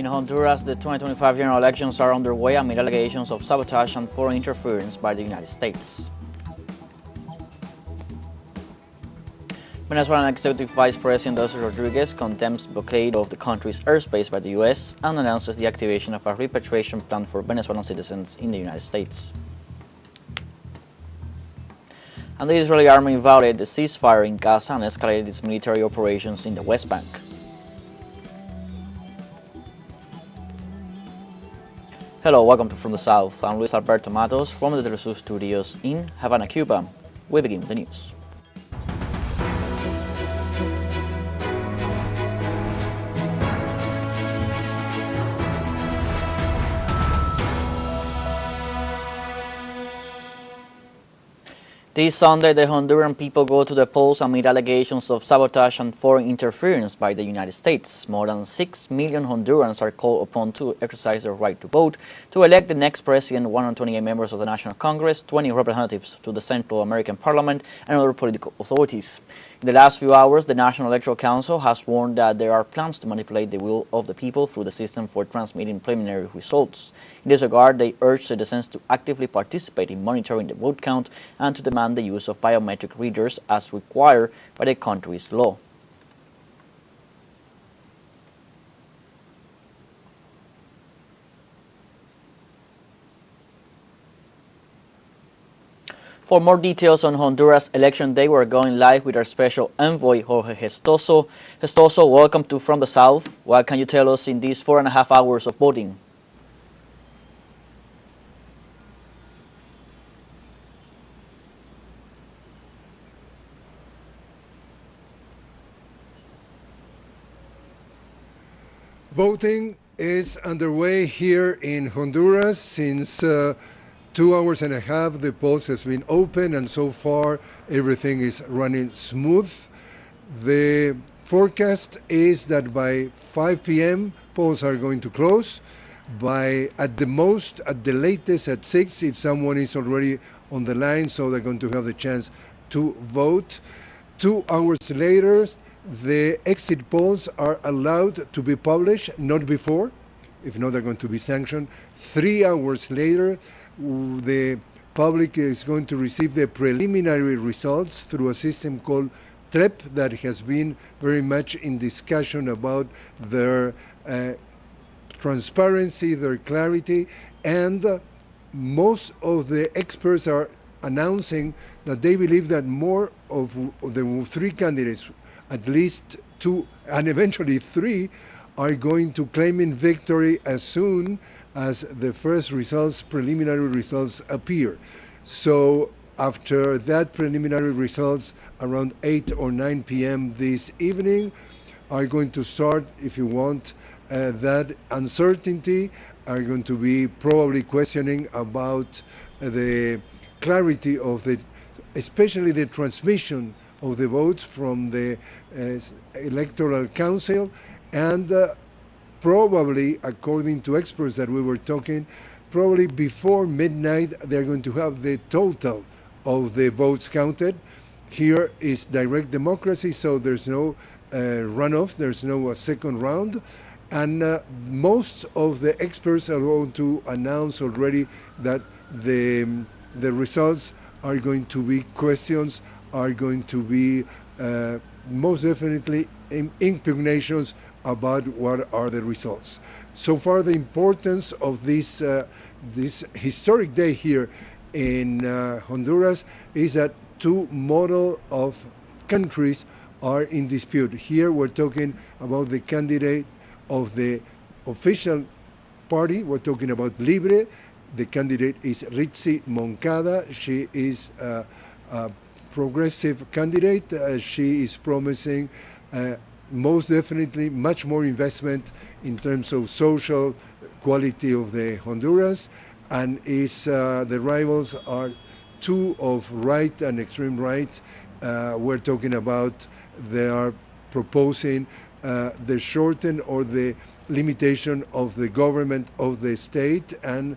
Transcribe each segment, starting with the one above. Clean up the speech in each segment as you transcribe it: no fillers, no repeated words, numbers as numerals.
Honduras, the 2025 general elections are underway amid allegations of sabotage and foreign interference by the United States. Venezuelan Executive Vice President Delcy Rodriguez condemns blockade of the country's airspace by the U.S. and announces the activation of a repatriation plan for Venezuelan citizens in the United States. And the Israeli army violated the ceasefire in Gaza and escalated its military operations in the West Bank. Hello, welcome to From the South. I'm Luis Alberto Matos from the teleSUR studios in Havana, Cuba. We begin with the news. This Sunday, the Honduran people go to the polls amid allegations of sabotage and foreign interference by the United States. More than 6 million Hondurans are called upon to exercise their right to vote to elect the next president, 128 members of the National Congress, 20 representatives to the Central American Parliament, and other political authorities. In the last few hours, the National Electoral Council has warned that there are plans to manipulate the will of the people through the system for transmitting preliminary results. In this regard, they urge citizens to actively participate in monitoring the vote count and to demand the use of biometric readers as required by the country's law. For more details on Honduras Election Day, we're going live with our special envoy, Jorge Gestoso. Gestoso, welcome to From the South. What can you tell us in these 4.5 hours of voting? Voting is underway here in Honduras since 2 hours and a half. The polls has been open, and so far everything is running smooth. The forecast is that by 5 p.m. polls are going to close. At the latest at 6, if someone is already on the line, so they're going to have the chance to vote. 2 hours later, the exit polls are allowed to be published, not before. If not, they're going to be sanctioned. 3 hours later, the public is going to receive the preliminary results through a system called TREP that has been very much in discussion about their transparency, their clarity, and most of the experts are announcing that they believe that more of the 3 candidates, at least 2 and eventually 3, are going to claim in victory as soon as the first results, preliminary results, appear. So after that preliminary results around 8 or 9 p.m. this evening are going to start, if you want, that uncertainty, are going to be probably questioning about the clarity of especially the transmission of the votes from the Electoral Council, and probably, according to experts that we were talking, probably before midnight they're going to have the total of the votes counted. Here is direct democracy, so there's no runoff, there's no second round, and most of the experts are going to announce already that the results are going to be questions, are going to be most definitely impugnations about what are the results. So far, the importance of this historic day here in Honduras is that 2 model of countries are in dispute. Here we're talking about the candidate of the official party. We're talking about Libre. The candidate is Ritzy Moncada. She is a progressive candidate. She is promising most definitely much more investment in terms of social quality of the Honduras, and the rivals are 2 of right and extreme right. We're talking about they are proposing the shorten or the limitation of the government of the state, and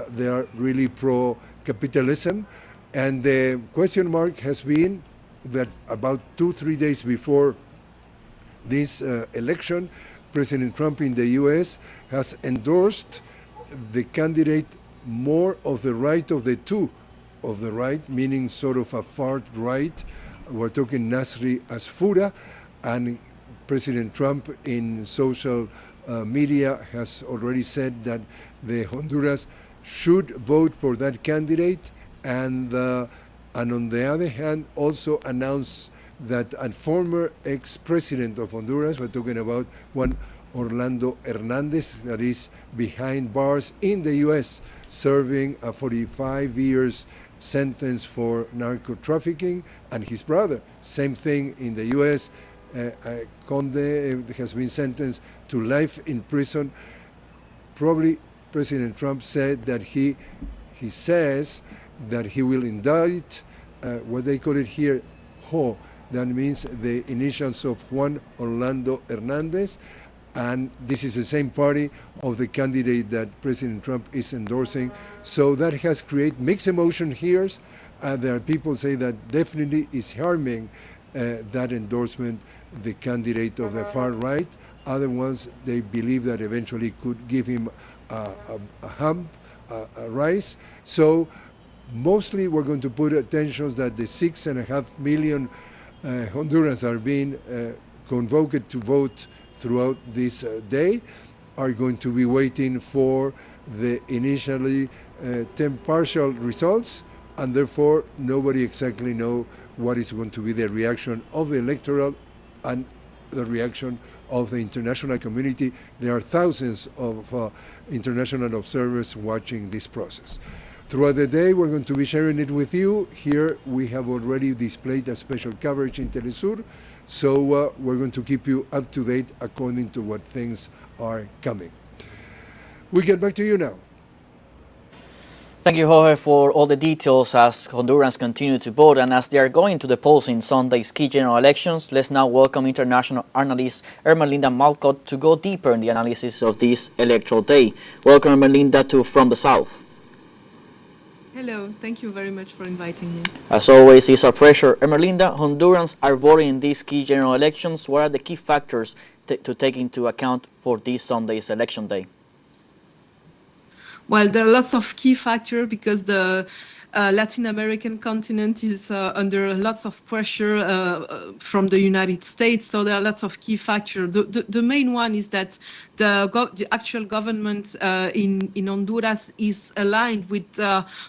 they are really pro-capitalism. And the question mark has been that about 2-3 days before this election, President Trump in the US has endorsed the candidate more of the right of the two of the right, meaning sort of a far right. We're talking Nasri Asfura, and President Trump in social media has already said that the Honduras should vote for that candidate, and on the other hand also announced that a former ex-president of Honduras, we're talking about one Orlando Hernandez, that is behind bars in the U.S., serving a 45 years sentence for narco trafficking, and his brother, same thing in the U.S., Conde has been sentenced to life in prison. Probably President Trump said that he says that he will indict what they call it here, HO. That means the initials of Juan Orlando Hernandez, and this is the same party of the candidate that President Trump is endorsing. So that has created mixed emotion here. There are people say that definitely is harming that endorsement, the candidate of the far right. Other ones, they believe that eventually could give him a rise. So mostly we're going to put attention that the 6.5 million Hondurans are being convoked to vote throughout this day, are going to be waiting for the initially partial results, and therefore nobody exactly know what is going to be the reaction of the electoral and the reaction of the international community. There are thousands of international observers watching this process. Throughout the day, we're going to be sharing it with you. Here we have already displayed a special coverage in teleSUR, so we're going to keep you up to date according to what things are coming. We get back to you now. Thank you, Jorge, for all the details as Hondurans continue to vote and as they are going to the polls in Sunday's key general elections. Let's now welcome international analyst Ermelinda Malcott to go deeper in the analysis of this electoral day. Welcome, Ermelinda, from the South. Hello, thank you very much for inviting me. As always, it's a pleasure. Ermelinda, Hondurans are voting in these key general elections. What are the key factors to take into account for this Sunday's election day? Well, there are lots of key factors because the Latin American continent is under lots of pressure from the United States. So there are lots of key factors. The main one is that the actual government in Honduras is aligned with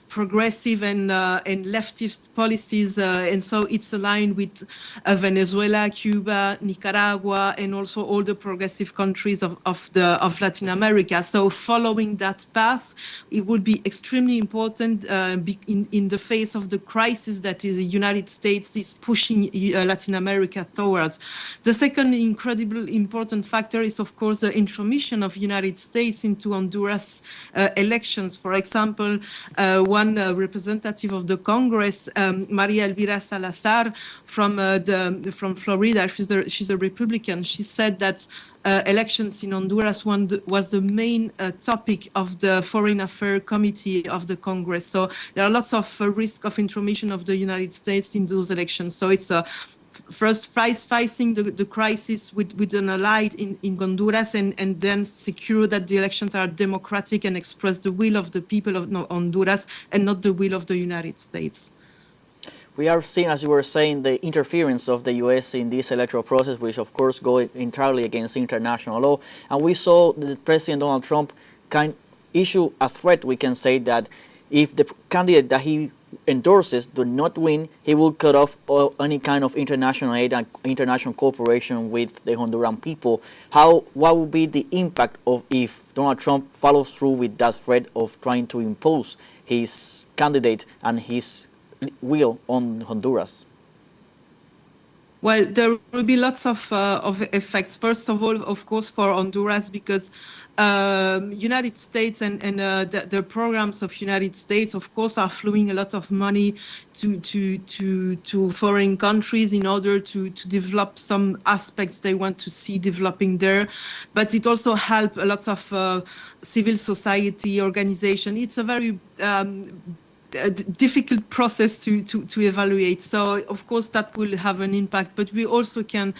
progressive and leftist policies. And so it's aligned with Venezuela, Cuba, Nicaragua, and also all the progressive countries of Latin America. So following that path, it would be extremely important in the face of the crisis that is the United States is pushing Latin America towards. The second incredibly important factor is, of course, the intromission of United States into Honduras elections. For example, one representative of the Congress, Maria Elvira Salazar from Florida, she's a Republican. She said that elections in Honduras was the main topic of the Foreign Affairs Committee of the Congress. So there are lots of risk of intromission of the United States in those elections. So it's first facing the crisis with an ally in Honduras and then secure that the elections are democratic and express the will of the people of Honduras and not the will of the United States. We are seeing, as you were saying, the interference of the U.S. in this electoral process, which of course go entirely against international law. And we saw that President Donald Trump issue a threat, we can say, that if the candidate that he endorses do not win, he will cut off any kind of international aid and international cooperation with the Honduran people. What will be the impact of if Donald Trump follows through with that threat of trying to impose his candidate and his will on Honduras? Well, there will be lots of effects. First of all, of course, for Honduras, because United States and the programs of United States, of course, are flowing a lot of money to foreign countries in order to develop some aspects they want to see developing there. But it also helps a lot of civil society organization. It's a very difficult process to evaluate. So of course that will have an impact, but we also can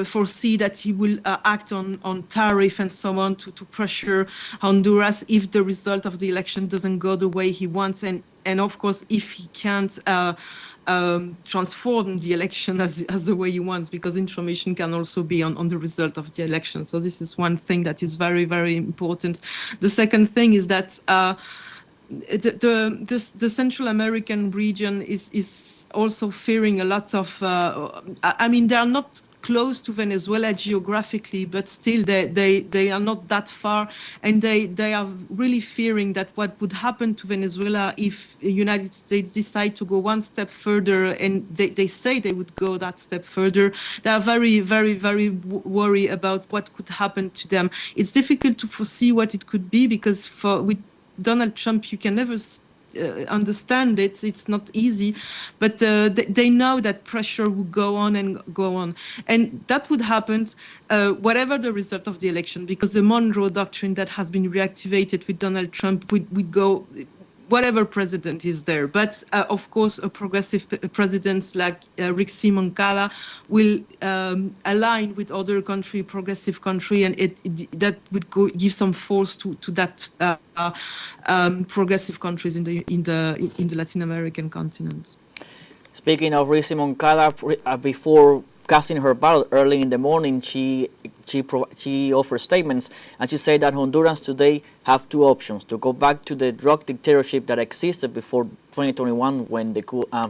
foresee that he will act on tariff and so on to pressure Honduras if the result of the election doesn't go the way he wants, and of course if he can't transform the election as the way he wants, because information can also be on the result of the election. So this is one thing that is very, very important. The second thing is that the Central American region is also fearing a lot of, I mean, they are not close to Venezuela geographically, but still they are not that far, and they are really fearing that what would happen to Venezuela if the United States decide to go one step further, and they say they would go that step further. They are very, very, very worried about what could happen to them. It's difficult to foresee what it could be, because with Donald Trump, you can never understand it. It's not easy, but they know that pressure will go on and go on, and that would happen whatever the result of the election, because the Monroe Doctrine that has been reactivated with Donald Trump would go whatever president is there. But of course, a progressive president like Rick Moncada will align with other progressive country, and that would give some force to that progressive countries in the Latin American continent. Speaking of Rick Moncada, before casting her ballot early in the morning, she offered statements, and she said that Hondurans today have two options: to go back to the drug dictatorship that existed before 2021, when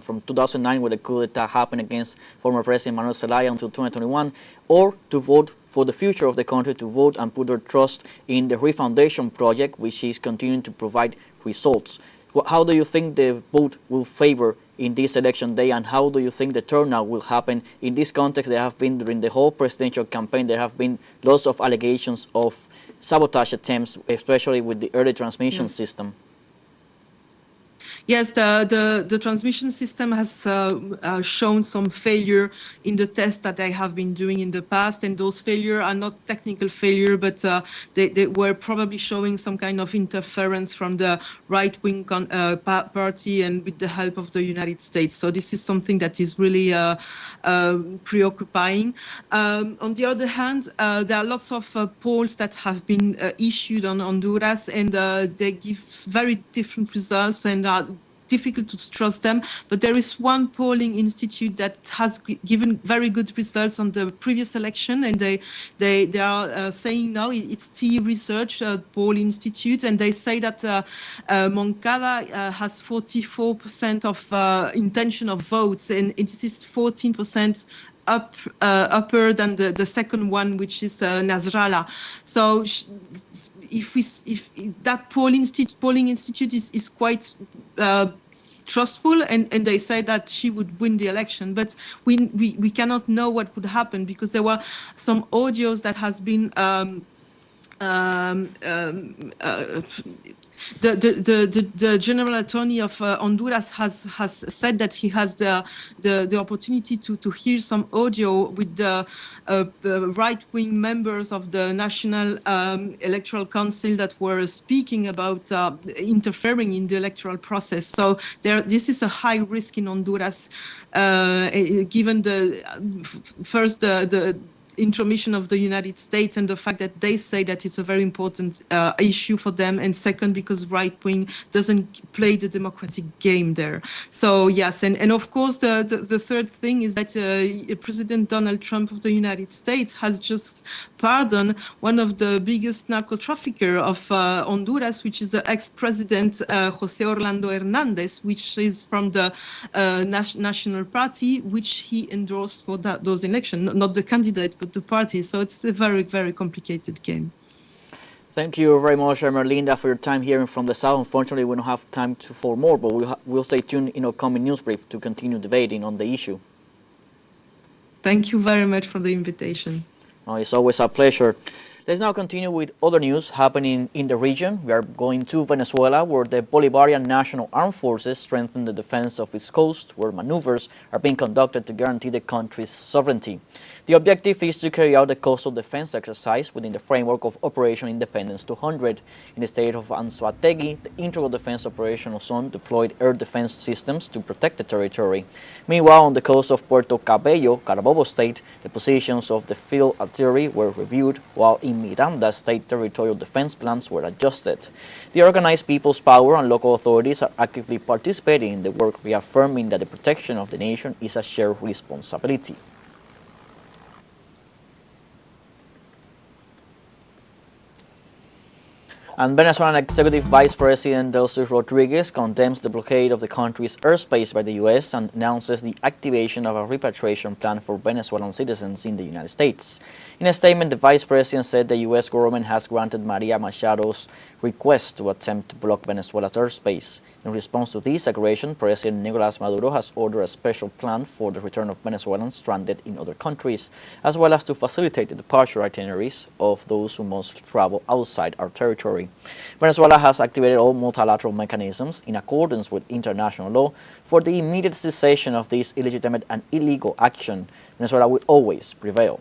from 2009, when the coup d'etat happened against former President Manuel Zelaya, until 2021, or to vote for the future of the country, to vote and put their trust in the Refoundation project, which is continuing to provide results. How do you think the vote will favor in this election day, and how do you think the turnout will happen in this context? There have been, during the whole presidential campaign, there have been lots of allegations of sabotage attempts, especially with the early transmission system. Yes, the transmission system has shown some failure in the tests that they have been doing in the past, and those failures are not technical failure, but they were probably showing some kind of interference from the right-wing party and with the help of the United States. So this is something that is really preoccupying. On the other hand, there are lots of polls that have been issued on Honduras, and they give very different results and are difficult to trust them, but there is one polling institute that has given very good results on the previous election, and they are saying now it's T Research Poll Institute, and they say that Moncada has 44% of intention of votes, and it is 14% upper than the second one, which is Nasrallah. So if that polling institute is quite trustful, and they say that she would win the election, but we cannot know what would happen, because there were some audios that has been the general attorney of Honduras has said that he has the opportunity to hear some audio with the right-wing members of the National Electoral Council that were speaking about interfering in the electoral process. So this is a high risk in Honduras, given the intromission of the United States and the fact that they say that it's a very important issue for them, and second, because right-wing doesn't play the democratic game there. So yes, and of course the third thing is that President Donald Trump of the United States has just pardoned one of the biggest narco trafficker of Honduras, which is the ex-president Jose Orlando Hernandez, which is from the National Party, which he endorsed for those elections, not the candidate, but the party. So it's a very, very complicated game. Thank you very much, Merlinda, for your time here from the South. Unfortunately, we don't have time for more, but we'll stay tuned in our coming news brief to continue debating on the issue. Thank you very much for the invitation. Oh, it's always a pleasure. Let's now continue with other news happening in the region. We are going to Venezuela, where the Bolivarian National Armed Forces strengthen the defense of its coast, where maneuvers are being conducted to guarantee the country's sovereignty. The objective is to carry out the coastal defense exercise within the framework of Operation Independence 200. In the state of Anzoátegui, the Integral Defense Operational Zone deployed air defense systems to protect the territory. Meanwhile, on the coast of Puerto Cabello, Carabobo State, the positions of the field artillery were reviewed, while in Miranda, state territorial defense plans were adjusted. The organized people's power and local authorities are actively participating in the work, reaffirming that the protection of the nation is a shared responsibility. And Venezuelan Executive Vice President Delcy Rodriguez condemns the blockade of the country's airspace by the U.S. and announces the activation of a repatriation plan for Venezuelan citizens in the United States. In a statement, the Vice President said the U.S. government has granted Maria Machado's request to attempt to block Venezuela's airspace. In response to this aggression, President Nicolas Maduro has ordered a special plan for the return of Venezuelans stranded in other countries, as well as to facilitate the departure itineraries of those who must travel outside our territory. Venezuela has activated all multilateral mechanisms in accordance with international law for the immediate cessation of this illegitimate and illegal action. Venezuela will always prevail.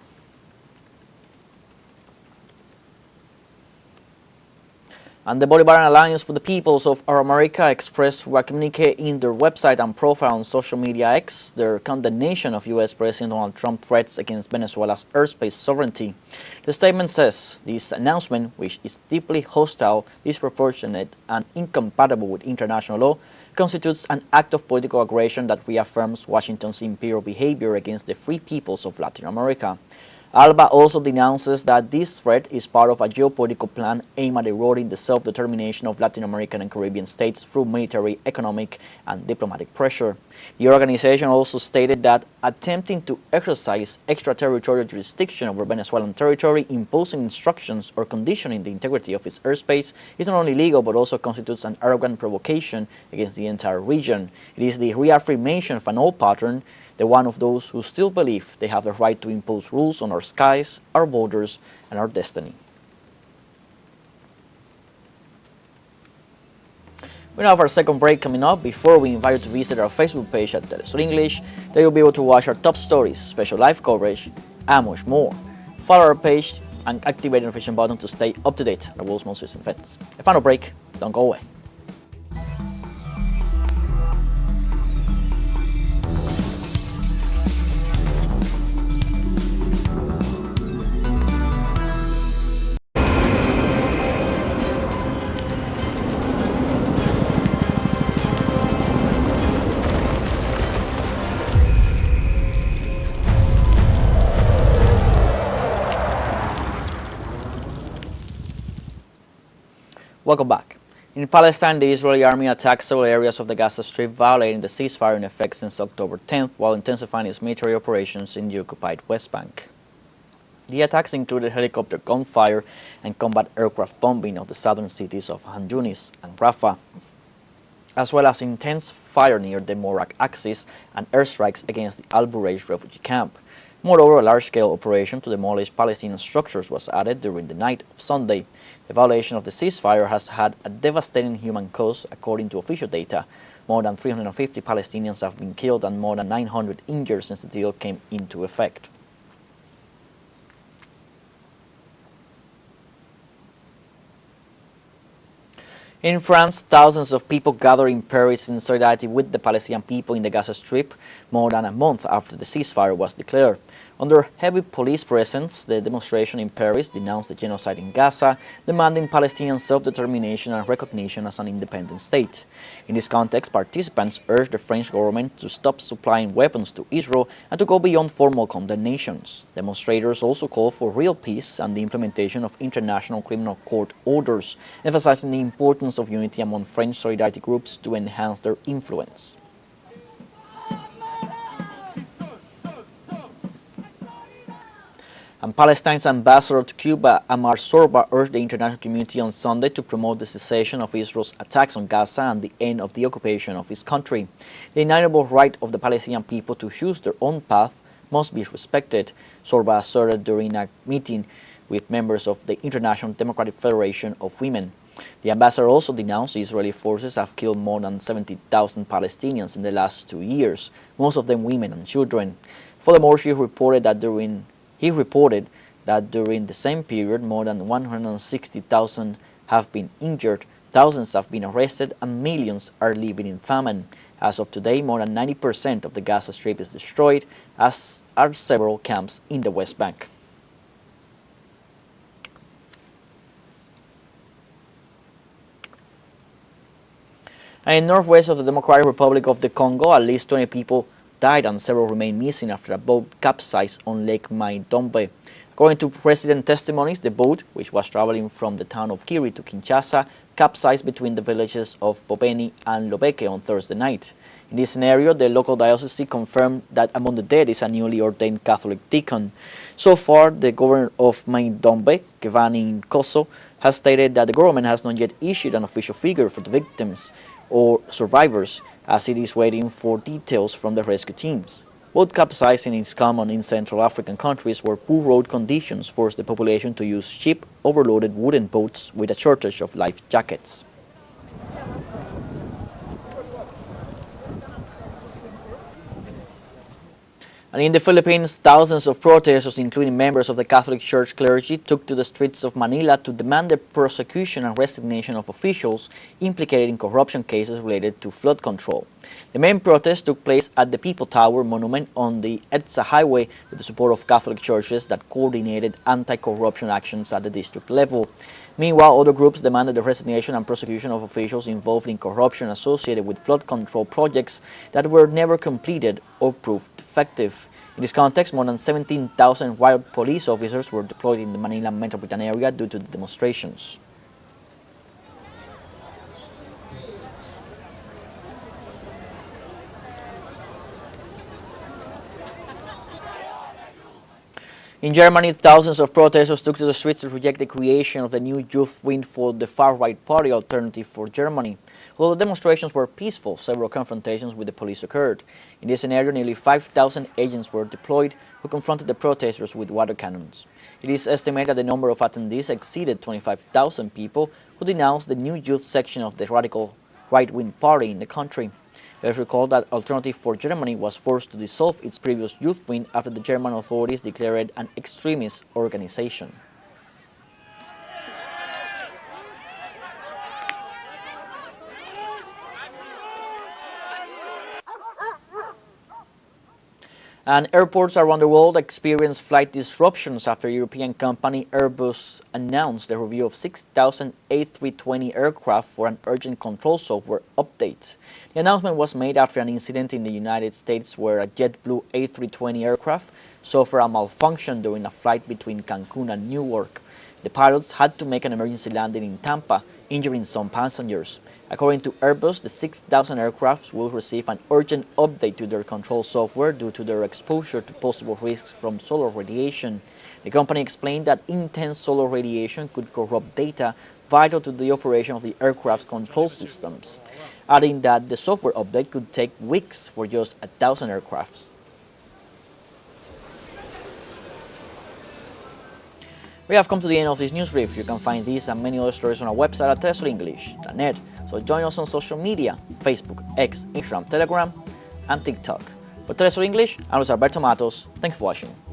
And the Bolivarian Alliance for the Peoples of Our America expressed through a communique in their website and profile on social media X their condemnation of U.S. President Donald Trump's threats against Venezuela's airspace sovereignty. The statement says this announcement, which is deeply hostile, disproportionate, and incompatible with international law, constitutes an act of political aggression that reaffirms Washington's imperial behavior against the free peoples of Latin America. ALBA also denounces that this threat is part of a geopolitical plan aimed at eroding the self-determination of Latin American and Caribbean states through military, economic, and diplomatic pressure. The organization also stated that attempting to exercise extraterritorial jurisdiction over Venezuelan territory, imposing instructions or conditioning the integrity of its airspace is not only illegal but also constitutes an arrogant provocation against the entire region. It is the reaffirmation of an old pattern, the one of those who still believe they have the right to impose rules on our skies, our borders, and our destiny. We now have our second break coming up. Before we invite you to visit our Facebook page at teleSUR English, there you'll be able to watch our top stories, special live coverage, and much more. Follow our page and activate the notification button to stay up to date on the world's most recent events. A final break, don't go away. Welcome back. In Palestine, the Israeli army attacked several areas of the Gaza Strip, violating the ceasefire in effect since October 10th, while intensifying its military operations in the occupied West Bank. The attacks included helicopter gunfire and combat aircraft bombing of the southern cities of Khan Yunis and Rafah, as well as intense fire near the Morak axis and airstrikes against the Al Bureij refugee camp. Moreover, a large-scale operation to demolish Palestinian structures was added during the night of Sunday. The violation of the ceasefire has had a devastating human cost, according to official data. More than 350 Palestinians have been killed and more than 900 injured since the deal came into effect. In France, thousands of people gathered in Paris in solidarity with the Palestinian people in the Gaza Strip more than a month after the ceasefire was declared. Under heavy police presence, the demonstration in Paris denounced the genocide in Gaza, demanding Palestinian self-determination and recognition as an independent state. In this context, participants urged the French government to stop supplying weapons to Israel and to go beyond formal condemnations. Demonstrators also called for real peace and the implementation of international criminal court orders, emphasizing the importance of unity among French solidarity groups to enhance their influence. And Palestine's ambassador to Cuba, Amar Sorba, urged the international community on Sunday to promote the cessation of Israel's attacks on Gaza and the end of the occupation of his country. The inalienable right of the Palestinian people to choose their own path must be respected, Sorba asserted during a meeting with members of the International Democratic Federation of Women. The ambassador also denounced the Israeli forces have killed more than 70,000 Palestinians in the last 2 years, most of them women and children. Furthermore, she reported that during He reported that during the same period, more than 160,000 have been injured, thousands have been arrested, and millions are living in famine. As of today, more than 90% of the Gaza Strip is destroyed, as are several camps in the West Bank. And in northwest of the Democratic Republic of the Congo, at least 20 people died and several remain missing after a boat capsized on Lake Mai-Ndombe. According to resident testimonies, the boat, which was traveling from the town of Kiri to Kinshasa, capsized between the villages of Bobeni and Lobeke on Thursday night. In this scenario, the local diocese confirmed that among the dead is a newly ordained Catholic deacon. So far, the governor of Mai-Ndombe, Kevani Nkoso, has stated that the government has not yet issued an official figure for the victims or survivors, as it is waiting for details from the rescue teams. Boat capsizing is common in Central African countries where poor road conditions force the population to use cheap, overloaded wooden boats with a shortage of life jackets. And in the Philippines, thousands of protesters, including members of the Catholic Church clergy, took to the streets of Manila to demand the prosecution and resignation of officials implicated in corruption cases related to flood control. The main protest took place at the People Tower monument on the EDSA highway with the support of Catholic churches that coordinated anti-corruption actions at the district level. Meanwhile, other groups demanded the resignation and prosecution of officials involved in corruption associated with flood control projects that were never completed or proved effective. In this context, more than 17,000 wild police officers were deployed in the Manila metropolitan area due to the demonstrations. In Germany, thousands of protesters took to the streets to reject the creation of the new youth wing for the far-right party Alternative for Germany. Although the demonstrations were peaceful, several confrontations with the police occurred. In this scenario, nearly 5,000 agents were deployed who confronted the protesters with water cannons. It is estimated that the number of attendees exceeded 25,000 people who denounced the new youth section of the radical right-wing party in the country. Let's recall that Alternative for Germany was forced to dissolve its previous youth wing after the German authorities declared it an extremist organization. And airports around the world experience flight disruptions after European company Airbus announced the review of 6,000 A320 aircraft for an urgent control software update. The announcement was made after an incident in the United States where a JetBlue A320 aircraft suffered a malfunction during a flight between Cancun and Newark. The pilots had to make an emergency landing in Tampa, injuring some passengers. According to Airbus, the 6,000 aircraft will receive an urgent update to their control software due to their exposure to possible risks from solar radiation. The company explained that intense solar radiation could corrupt data vital to the operation of the aircraft's control systems, adding that the software update could take weeks for just 1,000 aircrafts. We have come to the end of this news brief. You can find these and many other stories on our website at telesurenglish.net. So join us on social media, Facebook, X, Instagram, Telegram, and TikTok. For Telesur English, I'm Luis Alberto Matos. Thanks for watching.